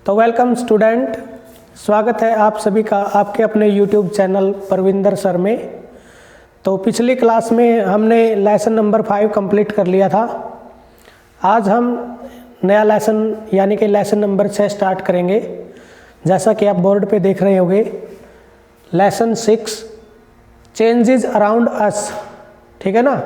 तो welcome student, स्वागत है आप सभी का आपके अपने यूट्यूब चैनल परविंदर सर में। तो पिछली क्लास में हमने लेसन नंबर 5 कंप्लीट कर लिया था। आज हम नया लेसन यानी कि लेसन नंबर 6 स्टार्ट करेंगे। जैसा कि आप बोर्ड पे देख रहे होंगे, लेसन 6 चेंजेस अराउंड अस, ठीक है ना।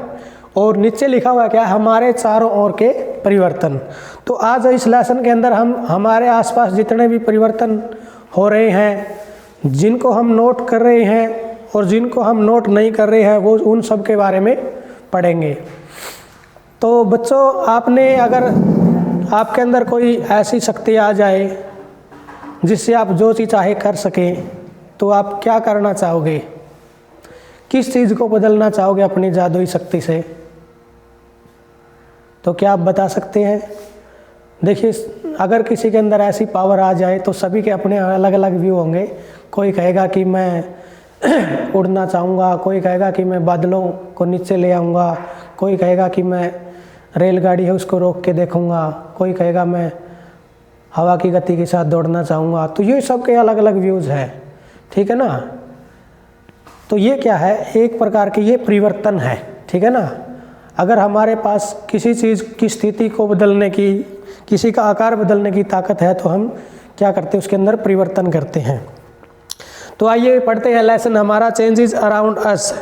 और नीचे लिखा हुआ क्या, हमारे चारों ओर के परिवर्तन। तो आज इस लेसन के अंदर हम हमारे आसपास जितने भी परिवर्तन हो रहे हैं, जिनको हम नोट कर रहे हैं और जिनको हम नोट नहीं कर रहे हैं, वो उन सब के बारे में पढ़ेंगे। तो बच्चों, आपने अगर आपके अंदर कोई ऐसी शक्ति आ जाए जिससे आप जो चीज़ चाहे कर सकें, तो आप क्या करना चाहोगे? किस चीज़ को बदलना चाहोगे अपनी जादुई शक्ति से? तो क्या आप बता सकते हैं? देखिए, अगर किसी के अंदर ऐसी पावर आ जाए तो सभी के अपने अलग अलग व्यू होंगे। कोई कहेगा कि मैं उड़ना चाहूँगा, कोई कहेगा कि मैं बादलों को नीचे ले आऊँगा, कोई कहेगा कि मैं रेलगाड़ी है उसको रोक के देखूँगा, कोई कहेगा मैं हवा की गति के साथ दौड़ना चाहूँगा। तो ये सब के अलग अलग व्यूज़ हैं, ठीक है ना। तो ये क्या है, एक प्रकार के ये परिवर्तन है, ठीक है ना। अगर हमारे पास किसी चीज़ की स्थिति को बदलने की, किसी का आकार बदलने की ताकत है, तो हम क्या करते हैं, उसके अंदर परिवर्तन करते हैं। तो आइए पढ़ते हैं लेसन हमारा चेंजेस अराउंड अस।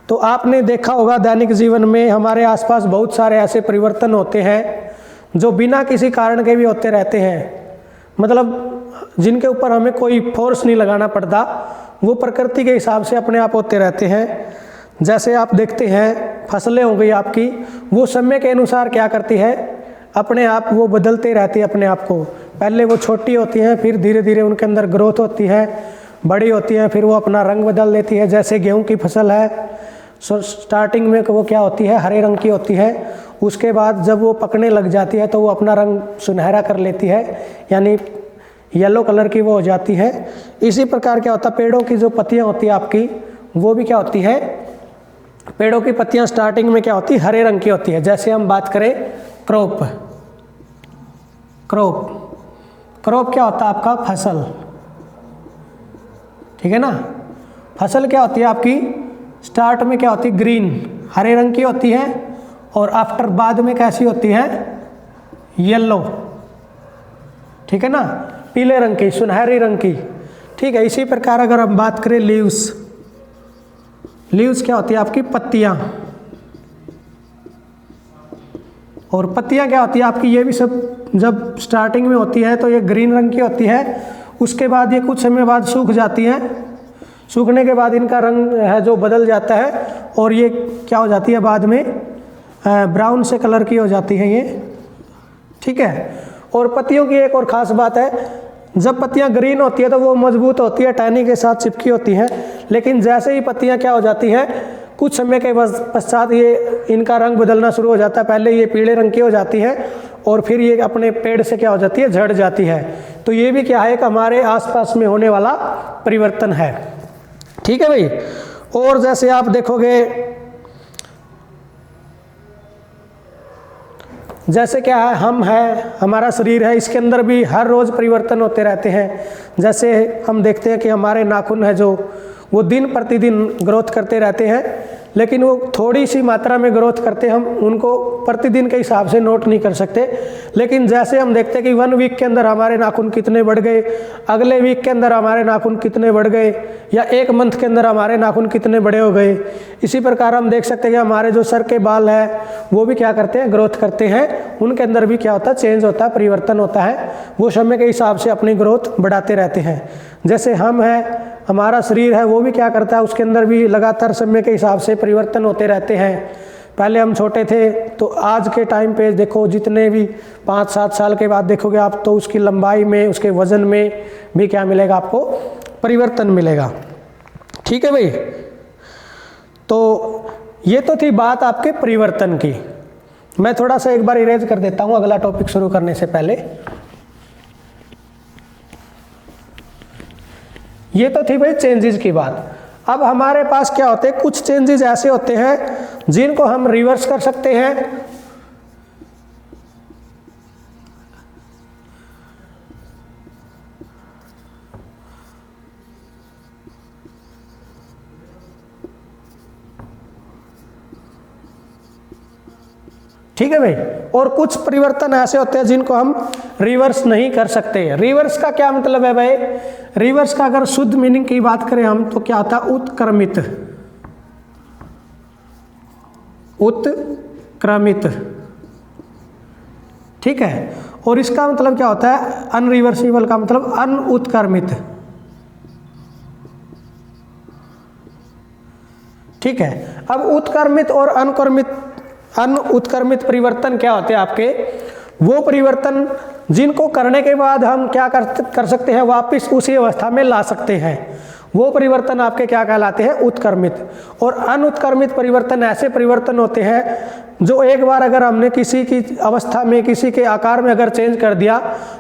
तो आपने देखा होगा दैनिक जीवन में हमारे आसपास बहुत सारे ऐसे परिवर्तन होते हैं जो बिना किसी कारण के भी होते रहते हैं, मतलब जिनके ऊपर हमें कोई फोर्स नहीं लगाना पड़ता, वो प्रकृति के हिसाब से अपने आप होते रहते हैं। जैसे आप देखते हैं फसलें हो गई आपकी, वो समय के अनुसार क्या करती है, अपने आप वो बदलते रहती है अपने आप को। पहले वो छोटी होती हैं, फिर धीरे धीरे उनके अंदर ग्रोथ होती है, बड़ी होती है, फिर वो अपना रंग बदल देती है। जैसे गेहूं की फसल है, स्टार्टिंग में वो क्या होती है, हरे रंग की होती है। उसके बाद जब वो पकने लग जाती है तो वो अपना रंग सुनहरा कर लेती है, यानी येलो कलर की वो हो जाती है। इसी प्रकार क्या होता है, पेड़ों की जो पत्तियां होती है आपकी, वो भी क्या होती है, पेड़ों की पत्तियां स्टार्टिंग में क्या होती है, हरे रंग की होती है। जैसे हम बात करें क्रॉप, क्रॉप क्या होता है आपका, फसल, ठीक है ना। फसल क्या होती है आपकी, स्टार्ट में क्या होती है, ग्रीन हरे रंग की होती है, और आफ्टर बाद में कैसी होती है, येलो, ठीक है ना, पीले रंग की, सुनहरी रंग की, ठीक है। इसी प्रकार अगर हम बात करें लीव्स, लीव्स क्या होती है आपकी, पत्तियां, और पत्तियां क्या होती है आपकी, ये भी सब जब स्टार्टिंग में होती है तो ये ग्रीन रंग की होती है। उसके बाद ये कुछ समय बाद सूख जाती हैं, सूखने के बाद इनका रंग है जो बदल जाता है, और ये क्या हो जाती है, बाद में ब्राउन से कलर की हो जाती है ये, ठीक है। और पत्तियों की एक और ख़ास बात है, जब पत्तियां ग्रीन होती है तो वो मजबूत होती है, टहनी के साथ चिपकी होती हैं। लेकिन जैसे ही पत्तियां क्या हो जाती हैं, कुछ समय के पश्चात ये इनका रंग बदलना शुरू हो जाता है। पहले ये पीले रंग की हो जाती है और फिर ये अपने पेड़ से क्या हो जाती है, झड़ जाती है। तो ये भी क्या है, एक हमारे आसपास में होने वाला परिवर्तन है, ठीक है भाई। और जैसे आप देखोगे, जैसे क्या है, हम है, हमारा शरीर है, इसके अंदर भी हर रोज़ परिवर्तन होते रहते हैं। जैसे हम देखते हैं कि हमारे नाखून है जो, वो दिन प्रतिदिन ग्रोथ करते रहते हैं, लेकिन वो थोड़ी सी मात्रा में ग्रोथ करते हैं, हम उनको प्रतिदिन के हिसाब से नोट नहीं कर सकते। लेकिन जैसे हम देखते हैं कि 1 वीक के अंदर हमारे नाखून कितने बढ़ गए, अगले वीक के अंदर हमारे नाखून कितने बढ़ गए, या 1 मंथ के अंदर हमारे नाखून कितने बड़े हो गए। इसी प्रकार हम देख सकते हैं कि हमारे जो सर के बाल हैं वो भी क्या करते हैं, ग्रोथ करते हैं। उनके अंदर भी क्या होता है, चेंज होता है, परिवर्तन होता है। वो समय के हिसाब से अपनी ग्रोथ बढ़ाते रहते हैं। जैसे हम हैं, हमारा शरीर है, वो भी क्या करता है, उसके अंदर भी लगातार समय के हिसाब से परिवर्तन होते रहते हैं। पहले हम छोटे थे तो आज के टाइम पे देखो, जितने भी 5-7 साल के बाद देखोगे आप, तो उसकी लंबाई में, उसके वजन में भी क्या मिलेगा आपको, परिवर्तन मिलेगा, ठीक है भाई। तो ये तो थी बात आपके परिवर्तन की। मैं थोड़ा सा एक बार इरेज कर देता हूँ अगला टॉपिक शुरू करने से पहले। ये तो थी भाई चेंजेस की बात। अब हमारे पास क्या होते हैं, कुछ चेंजेस ऐसे होते हैं जिनको हम रिवर्स कर सकते हैं, ठीक है भाई। और कुछ परिवर्तन ऐसे होते हैं जिनको हम रिवर्स नहीं कर सकते। रिवर्स का क्या मतलब है भाई? रिवर्स का अगर शुद्ध मीनिंग की बात करें हम तो क्या होता है? उत्क्रमित, उत्क्रमित, ठीक है। और इसका मतलब क्या होता है? अनरिवर्सिबल का मतलब अनउत्क्रमित, ठीक है। अब उत्क्रमित और अनउत्क्रमित परिवर्तन क्या होते हैं आपके? वो परिवर्तन जिनको करने के बाद हम क्या कर सकते हैं? वापस उसी अवस्था में ला सकते हैं। वो परिवर्तन आपके क्या कहलाते हैं? उत्क्रमित। और अनउत्क्रमित परिवर्तन ऐसे परिवर्तन होते हैं जो एक बार अगर हमने किसी की अवस्था में, किसी के आकार में अगर चेंज कर दिया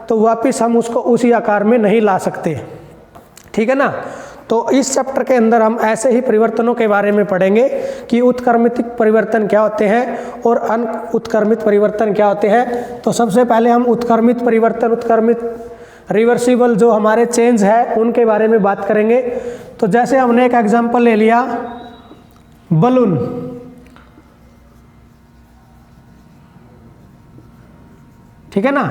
तो वापस हम उसको उसी आकार में नहीं ला सकते, ठीक है ना। तो इस चैप्टर के अंदर हम ऐसे ही परिवर्तनों के बारे में पढ़ेंगे कि उत्क्रमित परिवर्तन क्या होते हैं और अनउत्क्रमित परिवर्तन क्या होते हैं। तो सबसे पहले हम उत्क्रमित परिवर्तन, उत्क्रमित रिवर्सिबल जो हमारे चेंज है उनके बारे में बात करेंगे। तो जैसे हमने एक एग्जांपल ले लिया बलून, ठीक है ना।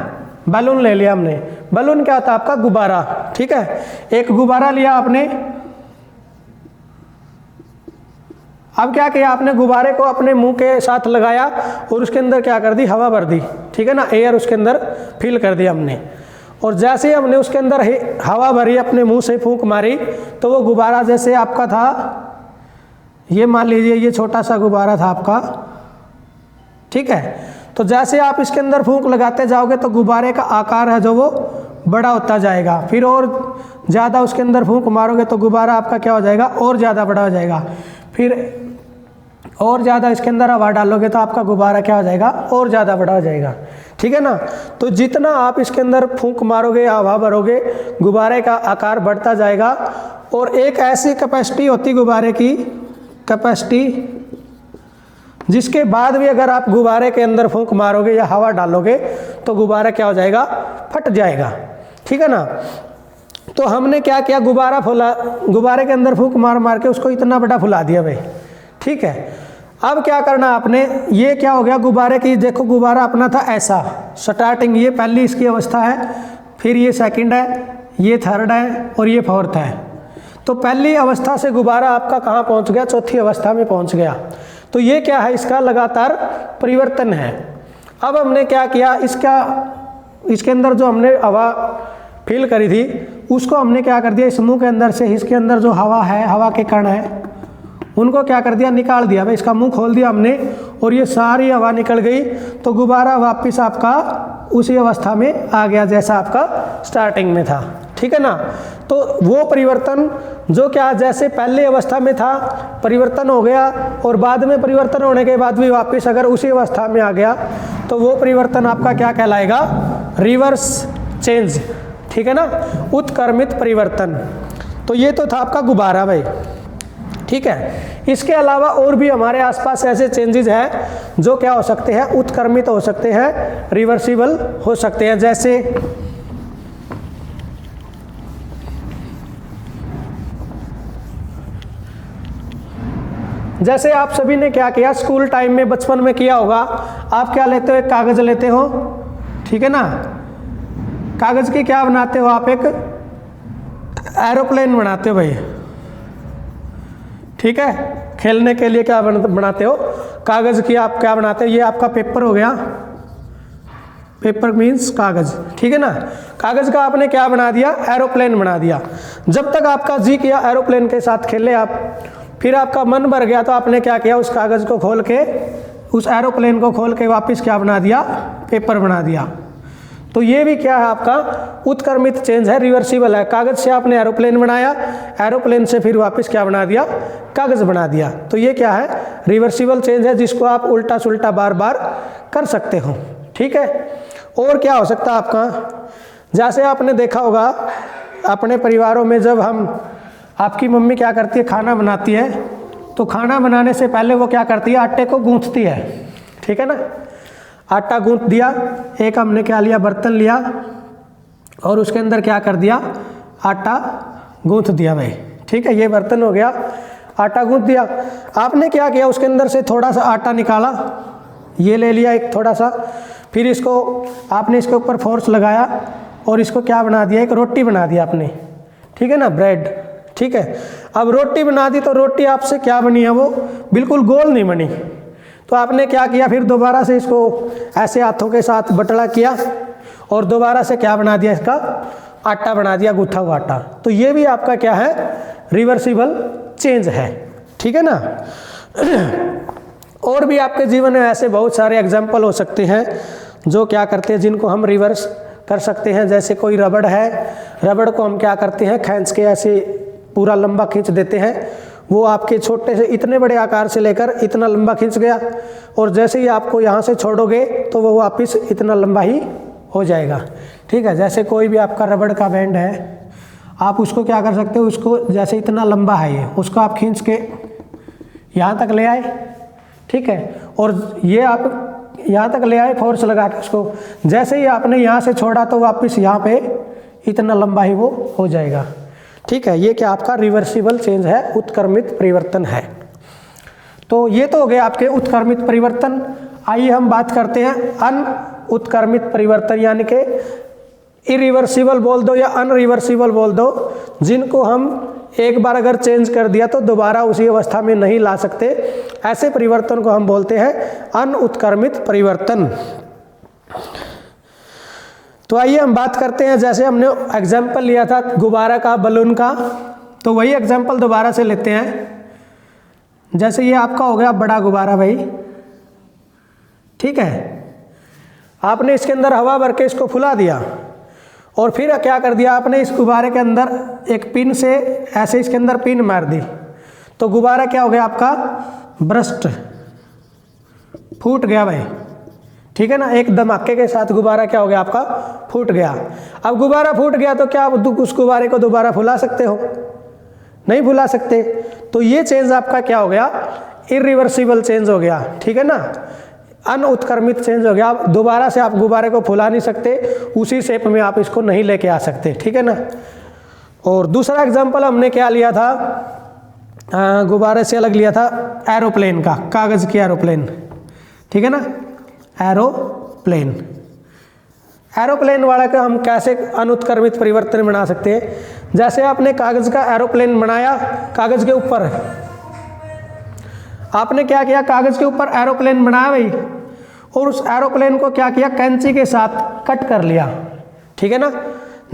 बैलून ले लिया हमने। बैलून क्या होता है आपका? गुब्बारा, ठीक है। एक गुब्बारा लिया आपने, अब क्या किया आपने? गुब्बारे को अपने मुंह के साथ लगाया और उसके अंदर क्या कर दी? हवा भर दी, ठीक है ना। एयर उसके अंदर फिल कर दिया हमने। और जैसे ही हमने उसके अंदर हवा भरी, अपने मुंह से फूंक मारी, तो वो गुब्बारा जैसे आपका था, ये मान लीजिए ये छोटा सा गुब्बारा था आपका, ठीक है। तो जैसे आप इसके अंदर फूंक लगाते जाओगे तो गुब्बारे का आकार है जो वो बड़ा होता जाएगा। फिर और ज़्यादा उसके अंदर फूंक मारोगे तो गुब्बारा आपका क्या हो जाएगा? और ज़्यादा बड़ा हो जाएगा। फिर और ज़्यादा इसके अंदर हवा डालोगे तो आपका गुब्बारा क्या हो जाएगा? और ज़्यादा बड़ा हो जाएगा, ठीक है ना। तो जितना आप इसके अंदर फूंक मारोगे, हवा भरोगे, गुब्बारे का आकार बढ़ता जाएगा। और एक ऐसी कैपेसिटी होती गुब्बारे की, कैपेसिटी जिसके बाद भी अगर आप गुब्बारे के अंदर फूंक मारोगे या हवा डालोगे तो गुब्बारा क्या हो जाएगा? फट जाएगा, ठीक है ना। तो हमने क्या किया? गुब्बारा फुला, गुब्बारे के अंदर फूंक मार मार के उसको इतना बड़ा फुला दिया भाई, ठीक है। अब क्या करना आपने? ये क्या हो गया गुब्बारे की? देखो गुब्बारा अपना था ऐसा, स्टार्टिंग ये पहली इसकी अवस्था है, फिर ये सेकंड है, ये थर्ड है और ये फोर्थ है। तो पहली अवस्था से गुब्बारा आपका कहाँ पहुँच गया? चौथी अवस्था में पहुँच गया। तो ये क्या है? इसका लगातार परिवर्तन है। अब हमने क्या किया? इसके अंदर जो हमने हवा फिल करी थी उसको हमने क्या कर दिया? इस मुंह के अंदर से इसके अंदर जो हवा है, हवा के कण है, उनको क्या कर दिया? निकाल दिया भाई। इसका मुंह खोल दिया हमने और ये सारी हवा निकल गई तो गुब्बारा वापस आपका उसी अवस्था में आ गया जैसा आपका स्टार्टिंग में था, ठीक है ना। तो वो परिवर्तन जो क्या जैसे पहले अवस्था में था परिवर्तन हो गया और बाद में परिवर्तन होने के बाद भी वापस अगर उसी अवस्था में आ गया तो वो परिवर्तन आपका क्या कहलाएगा? रिवर्स चेंज, ठीक है ना, उत्क्रमित परिवर्तन। तो ये तो था आपका गुब्बारा भाई, ठीक है। इसके अलावा और भी हमारे आसपास ऐसे चेंजेस हैं जो क्या हो सकते हैं? उत्क्रमित हो सकते हैं, रिवर्सिबल हो सकते हैं। जैसे आप सभी ने क्या किया स्कूल टाइम में, बचपन में किया होगा। आप क्या लेते हो? एक कागज लेते हो, ठीक है ना। कागज की क्या बनाते हो आप? एक एरोप्लेन बनाते हो भाई, ठीक है। खेलने के लिए क्या बनाते हो? कागज की आप क्या बनाते हो? ये आपका पेपर हो गया, पेपर मीन्स कागज, ठीक है ना। कागज का आपने क्या बना दिया? एरोप्लेन बना दिया। जब तक आपका जी किया एरोप्लेन के साथ खेले आप, फिर आपका मन भर गया तो आपने क्या किया? उस कागज को खोल के, उस एरोप्लेन को खोल के वापस क्या बना दिया? पेपर बना दिया। तो ये भी क्या है? आपका उत्क्रमित चेंज है, रिवर्सिबल है। कागज से आपने एरोप्लेन बनाया, एरोप्लेन से फिर वापस क्या बना दिया? कागज बना दिया। तो ये क्या है? रिवर्सिबल चेंज है जिसको आप उल्टा सुल्टा बार बार कर सकते हो, ठीक है। और क्या हो सकता है आपका? जैसे आपने देखा होगा अपने परिवारों में, जब आपकी मम्मी क्या करती है? खाना बनाती है, तो खाना बनाने से पहले वो क्या करती है? आटे को गूंथती है, ठीक है ना। आटा गूंथ दिया, एक हमने क्या लिया? बर्तन लिया और उसके अंदर क्या कर दिया? आटा गूंथ दिया भाई, ठीक है। ये बर्तन हो गया, आटा गूंथ दिया। आपने क्या किया? उसके अंदर से थोड़ा सा आटा निकाला, ये ले लिया एक थोड़ा सा, फिर इसको आपने इसके ऊपर फोर्स लगाया और इसको क्या बना दिया, एक रोटी बना दिया आपने, ठीक है ना, ब्रेड, ठीक है। अब रोटी बना दी तो रोटी आपसे क्या बनी है, वो बिल्कुल गोल नहीं बनी। तो आपने क्या किया, फिर दोबारा से इसको ऐसे हाथों के साथ बटड़ा किया और दोबारा से क्या बना दिया, इसका आटा बना दिया, गूथा हुआ आटा। तो ये भी आपका क्या है, रिवर्सिबल चेंज है, ठीक है ना। और भी आपके जीवन में ऐसे बहुत सारे एग्जाम्पल हो सकते हैं जो क्या करते हैं, जिनको हम रिवर्स कर सकते हैं। जैसे कोई रबड़ है, रबड़ को हम क्या करते हैं, खींच के ऐसे पूरा लंबा खींच देते हैं, वो आपके छोटे से इतने बड़े आकार से लेकर इतना लंबा खींच गया, और जैसे ही आपको यहाँ से छोड़ोगे तो वो वापस इतना लंबा ही हो जाएगा, ठीक है। जैसे कोई भी आपका रबड़ का बैंड है, आप उसको क्या कर सकते हो, उसको जैसे इतना लंबा है ये, उसको आप खींच के यहाँ तक ले आए, ठीक है, और ये आप यहाँ तक ले आए फोर्स लगा के उसको, जैसे ही आपने यहाँ से छोड़ा तो वापस यहाँ पे इतना लंबा ही वो हो जाएगा, ठीक है। ये क्या आपका रिवर्सिबल चेंज है, उत्क्रमित परिवर्तन है। तो ये तो हो गए आपके उत्क्रमित परिवर्तन। आइए हम बात करते हैं अन उत्क्रमित परिवर्तन, यानी कि इरिवर्सिबल बोल दो या अनरिवर्सिबल बोल दो, जिनको हम एक बार अगर चेंज कर दिया तो दोबारा उसी अवस्था में नहीं ला सकते। ऐसे परिवर्तन को हम बोलते हैं अनउत्क्रमित परिवर्तन। तो आइए हम बात करते हैं, जैसे हमने एग्जाम्पल लिया था गुब्बारा का, बलून का, तो वही एग्जाम्पल दोबारा से लेते हैं। जैसे ये आपका हो गया बड़ा गुब्बारा भाई, ठीक है, आपने इसके अंदर हवा भर के इसको फुला दिया और फिर क्या कर दिया आपने, इस गुब्बारे के अंदर एक पिन से ऐसे इसके अंदर पिन मार दी, तो गुब्बारा क्या हो गया आपका, ब्रस्ट, फूट गया भाई, ठीक है ना। एक धमाके के साथ गुब्बारा क्या हो गया आपका, फूट गया। अब गुब्बारा फूट गया तो क्या आप उस गुब्बारे को दोबारा फुला सकते हो, नहीं फुला सकते। तो ये चेंज आपका क्या हो गया, इरिवर्सिबल चेंज हो गया, ठीक है ना, अनउत्क्रमित चेंज हो गया। आप दोबारा से आप गुब्बारे को फुला नहीं सकते, उसी शेप में आप इसको नहीं लेके आ सकते, ठीक है ना। और दूसरा एग्जांपल हमने क्या लिया था, गुब्बारे से अलग लिया था एरोप्लेन का, कागज़ की एरोप्लेन, ठीक है ना, एरोप्लेन। एरोप्लेन वाला का हम कैसे अनुत्क्रमित परिवर्तन बना सकते हैं, जैसे आपने कागज़ का एरोप्लेन बनाया, कागज़ के ऊपर आपने क्या किया, कागज़ के ऊपर एरोप्लेन बनाया भाई, और उस एरोप्लेन को क्या किया, कैंची के साथ कट कर लिया, ठीक है ना।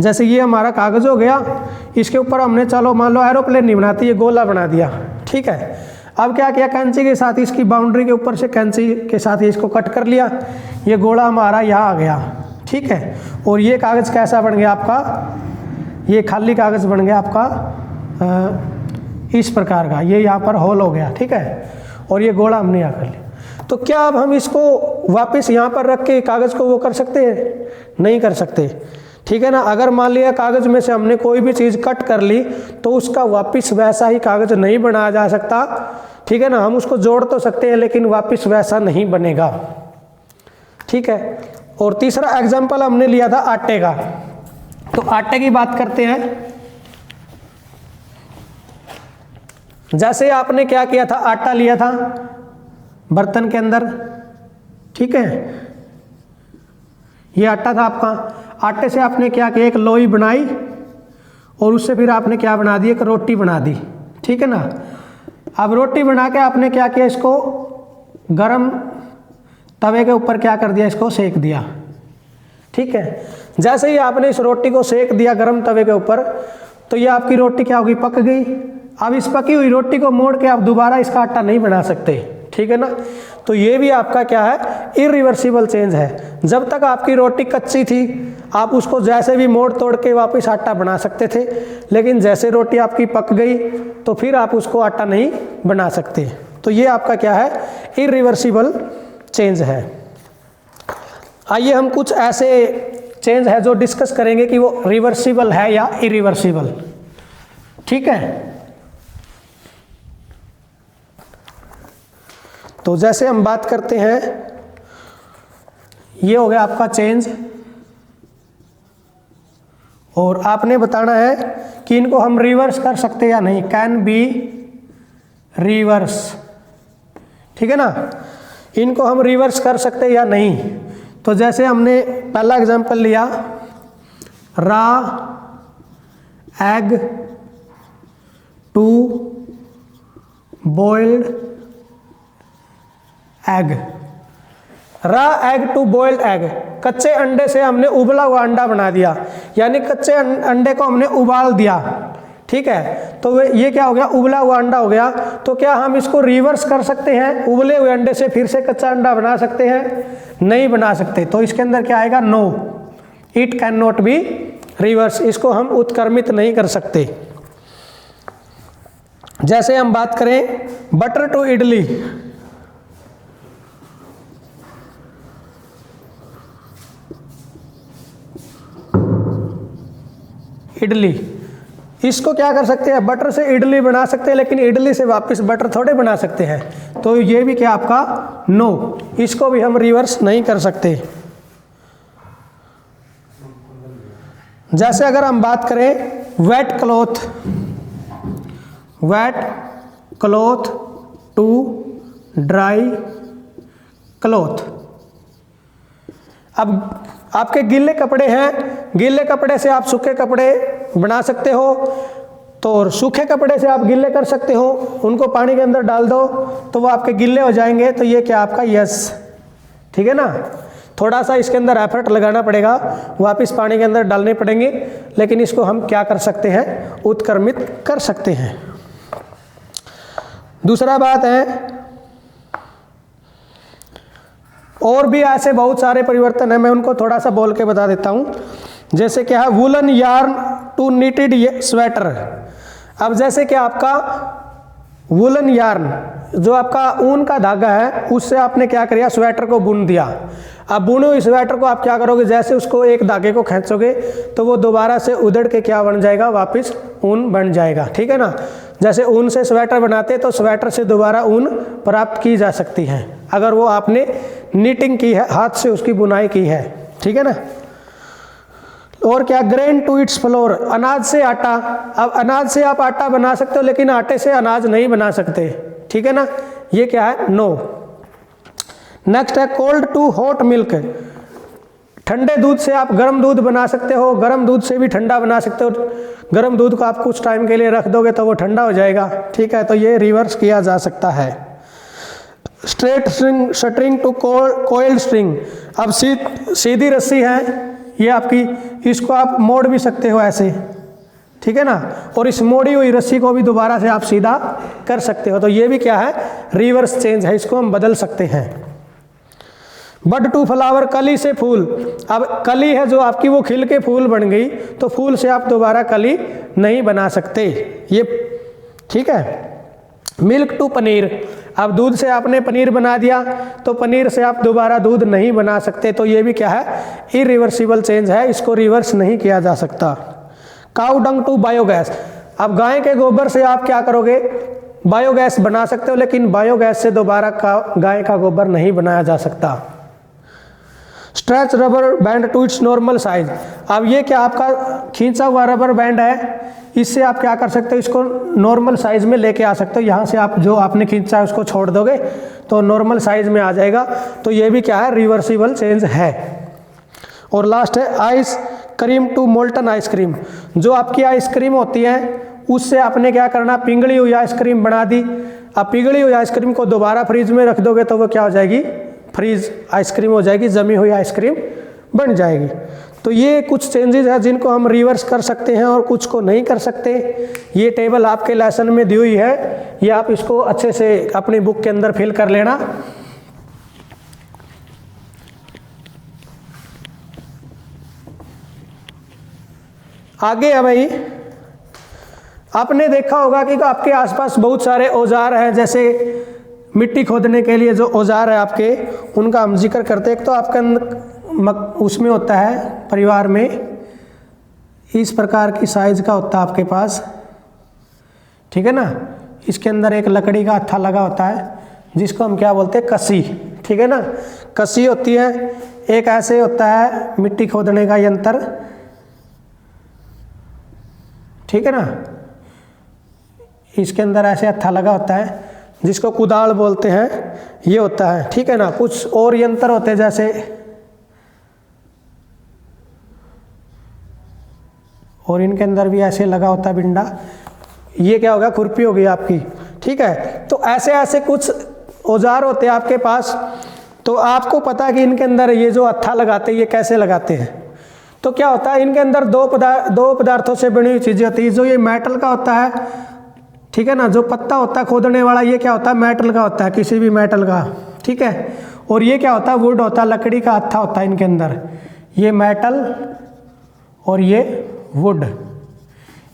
जैसे ये हमारा कागज़ हो गया, इसके ऊपर हमने चलो मान लो एरोप्लेन नहीं बनाती, ये गोला बना दिया, ठीक है। अब क्या किया, कैंची के साथ इसकी बाउंड्री के ऊपर से कैंची के साथ इसको कट कर लिया, ये गोला हमारा यहाँ आ गया, ठीक है। और ये कागज़ कैसा बन गया आपका, ये खाली कागज़ बन गया आपका इस प्रकार का, ये यहाँ पर होल हो गया, ठीक है, और ये गोला हमने यहाँ कर लिया। तो क्या अब हम इसको वापस यहाँ पर रख के कागज़ को वो कर सकते हैं, नहीं कर सकते, ठीक है ना। अगर मान लिया कागज़ में से हमने कोई भी चीज़ कट कर ली तो उसका वापस वैसा ही कागज़ नहीं बनाया जा सकता, ठीक है ना। हम उसको जोड़ तो सकते हैं लेकिन वापस वैसा नहीं बनेगा, ठीक है। और तीसरा एग्जाम्पल हमने लिया था आटे का, तो आटे की बात करते हैं। जैसे आपने क्या किया था, आटा लिया था बर्तन के अंदर, ठीक है, ये आटा था आपका, आटे से आपने क्या किया, एक लोई बनाई और उससे फिर आपने क्या बना दी, एक रोटी बना दी, ठीक है ना। अब रोटी बना के आपने क्या किया, इसको गरम तवे के ऊपर क्या कर दिया, इसको सेक दिया, ठीक है। जैसे ही आपने इस रोटी को सेक दिया गरम तवे के ऊपर, तो ये आपकी रोटी क्या होगी, पक गई। अब इस पकी हुई रोटी को मोड़ के आप दोबारा इसका आटा नहीं बना सकते, ठीक है ना। तो ये भी आपका क्या है, इरिवर्सिबल चेंज है। जब तक आपकी रोटी कच्ची थी आप उसको जैसे भी मोड़ तोड़ के वापस आटा बना सकते थे, लेकिन जैसे रोटी आपकी पक गई तो फिर आप उसको आटा नहीं बना सकते। तो ये आपका क्या है, इरिवर्सिबल चेंज है। आइए हम कुछ ऐसे चेंज है जो डिस्कस करेंगे कि वो रिवर्सिबल है या इरिवर्सिबल, ठीक है। तो जैसे हम बात करते हैं, ये हो गया आपका चेंज, और आपने बताना है कि इनको हम रिवर्स कर सकते हैं या नहीं, कैन बी रिवर्स, ठीक है ना। इनको हम रिवर्स कर सकते या नहीं। तो जैसे हमने पहला एग्जांपल लिया, रा एग टू बॉइल्ड एग। रा एग टू बॉइल्ड एग, कच्चे अंडे से हमने उबला हुआ अंडा बना दिया, यानी कच्चे अंडे को हमने उबाल दिया, ठीक है। तो ये क्या हो गया, उबला हुआ अंडा हो गया। तो क्या हम इसको रिवर्स कर सकते हैं, उबले हुए अंडे से फिर से कच्चा अंडा बना सकते हैं? नहीं बना सकते। तो इसके अंदर क्या आएगा, no, it can not be reverse, इसको हम उत्क्रमित नहीं कर सकते। जैसे हम बात करें बटर टू इडली, इडली, इसको क्या कर सकते हैं, बटर से इडली बना सकते हैं, लेकिन इडली से वापस बटर थोड़े बना सकते हैं। तो ये भी क्या आपका नो, इसको भी हम रिवर्स नहीं कर सकते। जैसे अगर हम बात करें wet cloth to dry cloth. अब आपके गीले कपड़े हैं, गीले कपड़े से आप सूखे कपड़े बना सकते हो, तो सूखे कपड़े से आप गीले कर सकते हो, उनको पानी के अंदर डाल दो तो वो आपके गीले हो जाएंगे। तो ये क्या आपका यस, ठीक है ना। थोड़ा सा इसके अंदर एफर्ट लगाना पड़ेगा, वापस पानी के अंदर डालने पड़ेंगे, लेकिन इसको हम क्या कर सकते हैं, उत्क्रमित कर सकते हैं। दूसरा बात है, और भी ऐसे बहुत सारे परिवर्तन है, मैं उनको थोड़ा सा बोल के बता देता हूँ। जैसे क्या है, woollen yarn to knitted sweater. अब जैसे कि आपका वुलन यार्न, जो आपका ऊन का धागा है, उससे आपने क्या किया, स्वेटर को बुन दिया। अब बुने हुए स्वेटर को आप क्या करोगे, जैसे उसको एक धागे को खींचोगे तो वो दोबारा से उधड़ के क्या बन जाएगा, वापस ऊन बन जाएगा, ठीक है ना। जैसे ऊन से स्वेटर बनाते तो स्वेटर से दोबारा ऊन प्राप्त की जा सकती है, अगर वो आपने नीटिंग की है, हाथ से उसकी बुनाई की है, ठीक है ना। और क्या, ग्रेन टू इट्स फ्लोर, अनाज से आटा। अब अनाज से आप आटा बना सकते हो, लेकिन आटे से अनाज नहीं बना सकते, ठीक है ना। ये क्या है, नो। नेक्स्ट है कोल्ड टू हॉट मिल्क, ठंडे दूध से आप गर्म दूध बना सकते हो, गर्म दूध से भी ठंडा बना सकते हो। गर्म दूध को आप कुछ टाइम के लिए रख दोगे तो वो ठंडा हो जाएगा, ठीक है। तो ये रिवर्स किया जा सकता है। Straight string to coiled string, अब सीधी रस्सी है ये आपकी, इसको आप मोड़ भी सकते हो ऐसे, ठीक है ना। और इस मोड़ी हुई रस्सी को भी दोबारा से आप सीधा कर सकते हो। तो ये भी क्या है, रिवर्स चेंज है, इसको हम बदल सकते हैं। बड टू फ्लावर, कली से फूल। अब कली है जो आपकी, वो खिल के फूल बन गई, तो फूल से आप दोबारा कली नहीं बना सकते, ये ठीक है। मिल्क टू पनीर, अब दूध से आपने पनीर बना दिया, तो पनीर से आप दोबारा दूध नहीं बना सकते। तो ये भी क्या है, इरिवर्सिबल चेंज है, इसको रिवर्स नहीं किया जा सकता। काऊ डंग टू बायोगैस, अब गाय के गोबर से आप क्या करोगे, बायोगैस बना सकते हो, लेकिन बायोगैस से दोबारा गाय का गोबर नहीं बनाया जा सकता। Stretch rubber band to its normal size, अब ये क्या आपका खींचा हुआ रबर बैंड है, इससे आप क्या कर सकते हो, इसको नॉर्मल साइज में लेके आ सकते हो। यहाँ से आप जो आपने खींचा है उसको छोड़ दोगे तो नॉर्मल साइज में आ जाएगा। तो ये भी क्या है, रिवर्सिबल चेंज है। और लास्ट है ice cream to molten ice cream, जो आपकी आइसक्रीम होती है उससे आपने क्या करना, पिघली हुई आइसक्रीम बना दी। अब पिघली हुई आइसक्रीम को दोबारा फ्रीज में रख दोगे तो वो क्या हो जाएगी, फ्रीज आइसक्रीम हो जाएगी, जमी हुई आइसक्रीम बन जाएगी। तो ये कुछ चेंजेस हैं जिनको हम रिवर्स कर सकते हैं और कुछ को नहीं कर सकते। ये टेबल आपके लेसन में दी हुई है, ये आप इसको अच्छे से अपनी बुक के अंदर फिल कर लेना। आगे है भाई, आपने देखा होगा कि आपके आसपास बहुत सारे औजार हैं, जैसे मिट्टी खोदने के लिए जो औजार है आपके, उनका हम जिक्र करते हैं। एक तो आपका उसमें होता है परिवार में इस प्रकार की साइज का होता है आपके पास, ठीक है ना। इसके अंदर एक लकड़ी का हत्था लगा होता है जिसको हम क्या बोलते हैं, कसी, ठीक है ना। कसी होती है, एक ऐसे होता है मिट्टी खोदने का यंत्र, ठीक है ना। इसके अंदर ऐसे हत्था लगा होता है, जिसको कुदाल बोलते हैं, ये होता है। ठीक है ना। कुछ और यंत्र होते हैं जैसे, और इनके अंदर भी ऐसे लगा होता है बिंडा। ये क्या होगा, खुरपी होगी आपकी। ठीक है। तो ऐसे ऐसे कुछ औजार होते हैं आपके पास। तो आपको पता है कि इनके अंदर ये जो हत्था लगाते हैं ये कैसे लगाते हैं। तो क्या होता है, इनके अंदर दो पदार्थों से बनी हुई चीज़ें होती है। जो ये मेटल का होता है, ठीक है ना, जो पत्ता होता है खोदने वाला, ये क्या होता है, मेटल का होता है, किसी भी मेटल का। ठीक है। और ये क्या होता है, वुड होता है, लकड़ी का हत्था होता है इनके अंदर। ये मेटल और ये वुड,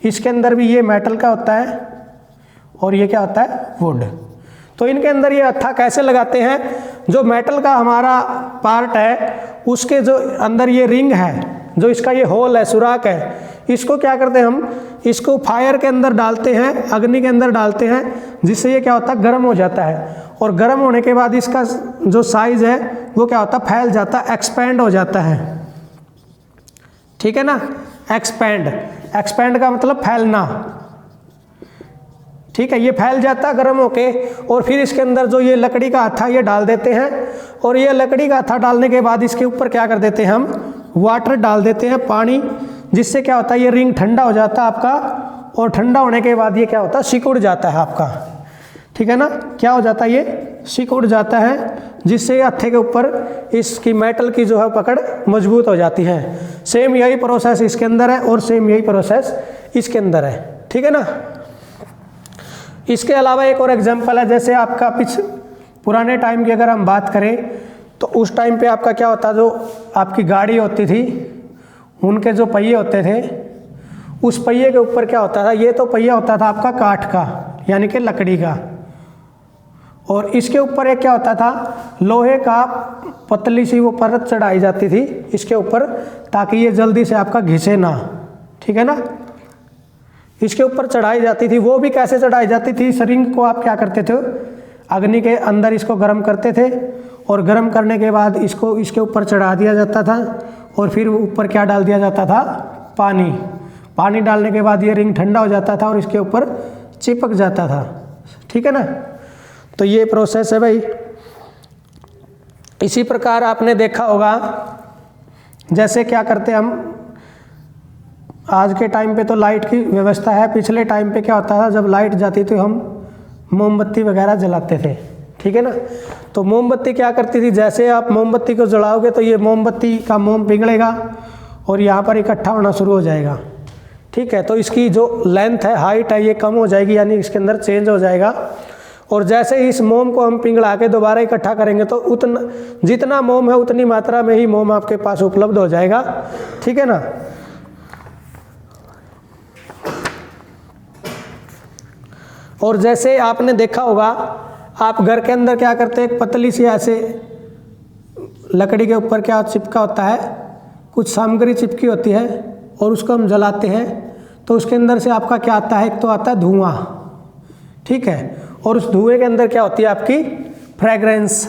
इसके अंदर भी ये मेटल का होता है और ये क्या होता है, वुड। तो इनके अंदर ये हत्था कैसे लगाते हैं, जो मेटल का हमारा पार्ट है उसके जो अंदर ये रिंग है, जो इसका ये होल है, सुराख है, इसको क्या करते हैं हम, इसको फायर के अंदर डालते हैं, अग्नि के अंदर डालते हैं, जिससे ये क्या होता है, गर्म हो जाता है। और गर्म होने के बाद इसका जो साइज है वो क्या होता है, फैल जाता है, एक्सपेंड हो जाता है। ठीक है ना। एक्सपेंड का मतलब फैलना। ठीक है। ये फैल जाता है गर्म होके, और फिर इसके अंदर जो ये लकड़ी का हत्था ये डाल देते हैं, और ये लकड़ी का हत्था डालने के बाद इसके ऊपर क्या कर देते हैं हम, वाटर डाल देते हैं, पानी, जिससे क्या होता है, ये रिंग ठंडा हो जाता है आपका, और ठंडा होने के बाद ये क्या होता है, सिकुड़ जाता है आपका। ठीक है ना। क्या हो जाता है, ये सिकुड़ जाता है, जिससे हत्थे के ऊपर इसकी मेटल की जो है पकड़ मजबूत हो जाती है। सेम यही प्रोसेस इसके अंदर है और सेम यही प्रोसेस इसके अंदर है। ठीक है ना। इसके अलावा एक और एग्जांपल है, जैसे आपका पुराने टाइम की अगर हम बात करें तो उस टाइम पे आपका क्या होता, जो आपकी गाड़ी होती थी उनके जो पहिए होते थे, उस पहिए के ऊपर क्या होता था, ये तो पहिया होता था आपका काठ का, यानी कि लकड़ी का, और इसके ऊपर एक क्या होता था, लोहे का पतली सी वो परत चढ़ाई जाती थी इसके ऊपर, ताकि ये जल्दी से आपका घिसे ना। ठीक है ना। इसके ऊपर चढ़ाई जाती थी। वो भी कैसे चढ़ाई जाती थी, इस रिंग को आप क्या करते थे, अग्नि के अंदर इसको गर्म करते थे, और गर्म करने के बाद इसको इसके ऊपर चढ़ा दिया जाता था, और फिर ऊपर क्या डाल दिया जाता था, पानी डालने के बाद ये रिंग ठंडा हो जाता था और इसके ऊपर चिपक जाता था। ठीक है ना। तो ये प्रोसेस है भाई। इसी प्रकार आपने देखा होगा, जैसे क्या करते हम, आज के टाइम पे तो लाइट की व्यवस्था है, पिछले टाइम पे क्या होता था, जब लाइट जाती थी हम मोमबत्ती वगैरह जलाते थे। ठीक है ना। तो मोमबत्ती क्या करती थी, जैसे आप मोमबत्ती को जलाओगे तो ये मोमबत्ती का मोम पिघलेगा और यहाँ पर इकट्ठा होना शुरू हो जाएगा। ठीक है। तो इसकी जो लेंथ है, हाइट है, ये कम हो जाएगी, यानी इसके अंदर चेंज हो जाएगा। और जैसे ही इस मोम को हम पिघला के दोबारा इकट्ठा करेंगे तो उतना जितना मोम है उतनी मात्रा में ही मोम आपके पास उपलब्ध हो जाएगा। ठीक है ना। और जैसे आपने देखा होगा, आप घर के अंदर क्या करते हैं, एक पतली सी ऐसे लकड़ी के ऊपर क्या चिपका होता है, कुछ सामग्री चिपकी होती है, और उसको हम जलाते हैं तो उसके अंदर से आपका क्या आता है, एक तो आता है धुआं। ठीक है। और उस धुएं के अंदर क्या होती है आपकी फ्रैग्रेंस,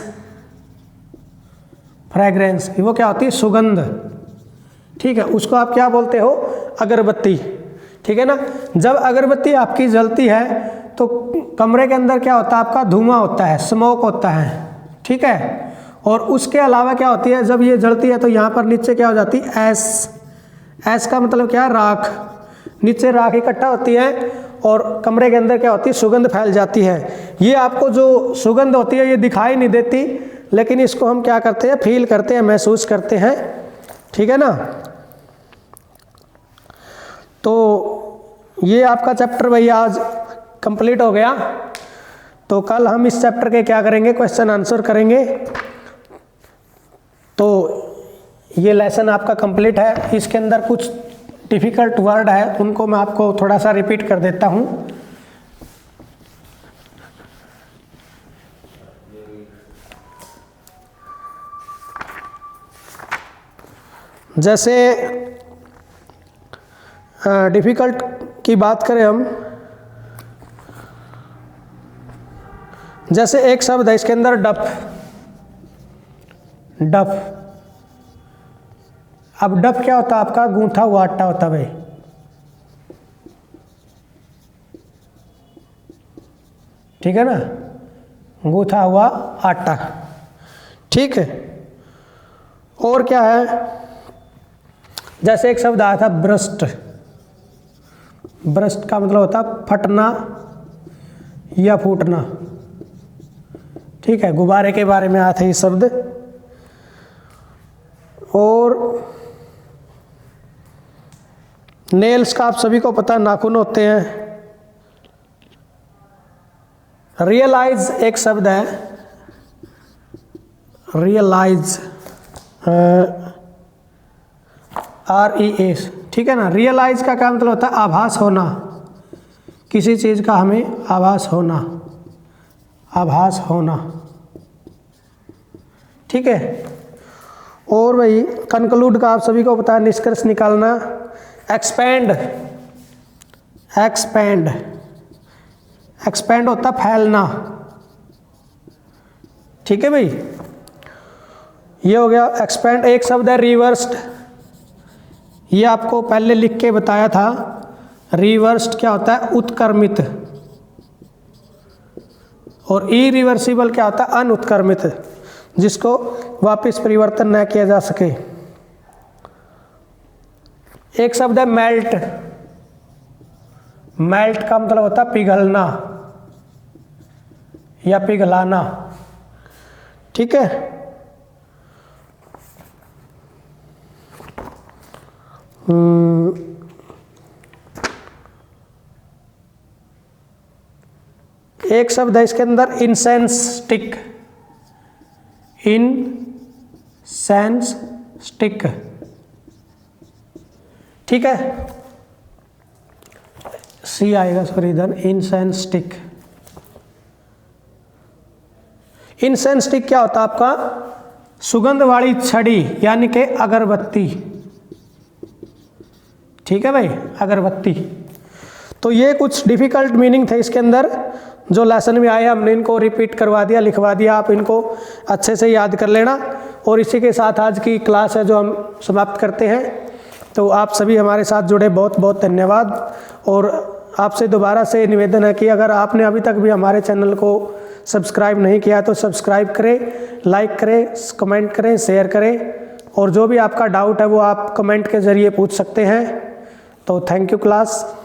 वो क्या होती है, सुगंध। ठीक है। उसको आप क्या बोलते हो, अगरबत्ती। ठीक है ना। जब अगरबत्ती आपकी जलती है तो कमरे के अंदर क्या होता है, आपका धुआं होता है, स्मोक होता है। ठीक है। और उसके अलावा क्या होती है, जब ये जलती है तो यहाँ पर नीचे क्या हो जाती है, ऐस का मतलब क्या है, राख। नीचे राख इकट्ठा होती है और कमरे के अंदर क्या होती है, सुगंध फैल जाती है। ये आपको जो सुगंध होती है ये दिखाई नहीं देती, लेकिन इसको हम क्या करते हैं, फील करते हैं, महसूस करते हैं। ठीक है ना। तो ये आपका चैप्टर भैया आज कंप्लीट हो गया। तो कल हम इस चैप्टर के क्या करेंगे, क्वेश्चन आंसर करेंगे। तो ये लेसन आपका कंप्लीट है। इसके अंदर कुछ डिफ़िकल्ट वर्ड है, उनको मैं आपको थोड़ा सा रिपीट कर देता हूँ। जैसे डिफ़िकल्ट की बात करें हम, जैसे एक शब्द है इसके अंदर डफ। अब डफ क्या होता है, आपका गूंथा हुआ आटा होता है भाई। ठीक है ना। गूथा हुआ आटा। ठीक है, और क्या है, जैसे एक शब्द आया था ब्रस्ट। ब्रस्ट का मतलब होता है फटना या फूटना। ठीक है, गुब्बारे के बारे में आया था ये शब्द। और नेल्स का आप सभी को पता है, नाखून होते हैं। रियलाइज एक शब्द है, रियलाइज, RES। ठीक है ना। रियलाइज का क्या मतलब होता है, आभास होना, किसी चीज़ का हमें आभास होना, आभास होना। ठीक है। और भाई कंक्लूड का आप सभी को पता है, निष्कर्ष निकालना। एक्सपैंड, एक्सपैंड, एक्सपैंड होता फैलना। ठीक है भाई, ये हो गया एक्सपैंड। एक शब्द है रिवर्स्ड, ये आपको पहले लिख के बताया था। रिवर्स्ड क्या होता है, उत्क्रमित। और इरिवर्सिबल क्या होता है, अनुत्क्रमित, जिसको वापस परिवर्तन न किया जा सके। एक शब्द है मेल्ट, मेल्ट का मतलब होता है पिघलना या पिघलाना। ठीक है। एक शब्द है इसके अंदर इंसेंस स्टिक, इंसेंस स्टिक। ठीक है, सी आएगा सॉरी इधर, इंसेंस स्टिक। इंसेंस स्टिक क्या होता है आपका, सुगंध वाली छड़ी यानी कि अगरबत्ती। ठीक है भाई, अगरबत्ती। तो ये कुछ डिफिकल्ट मीनिंग थे इसके अंदर, जो लेसन में आए हमने इनको रिपीट करवा दिया, लिखवा दिया। आप इनको अच्छे से याद कर लेना। और इसी के साथ आज की क्लास है जो हम समाप्त करते हैं। तो आप सभी हमारे साथ जुड़े, बहुत बहुत धन्यवाद। और आपसे दोबारा से निवेदन है कि अगर आपने अभी तक भी हमारे चैनल को सब्सक्राइब नहीं किया तो सब्सक्राइब करें, लाइक करें, कमेंट करें, शेयर करें। और जो भी आपका डाउट है वो आप कमेंट के ज़रिए पूछ सकते हैं। तो थैंक यू क्लास।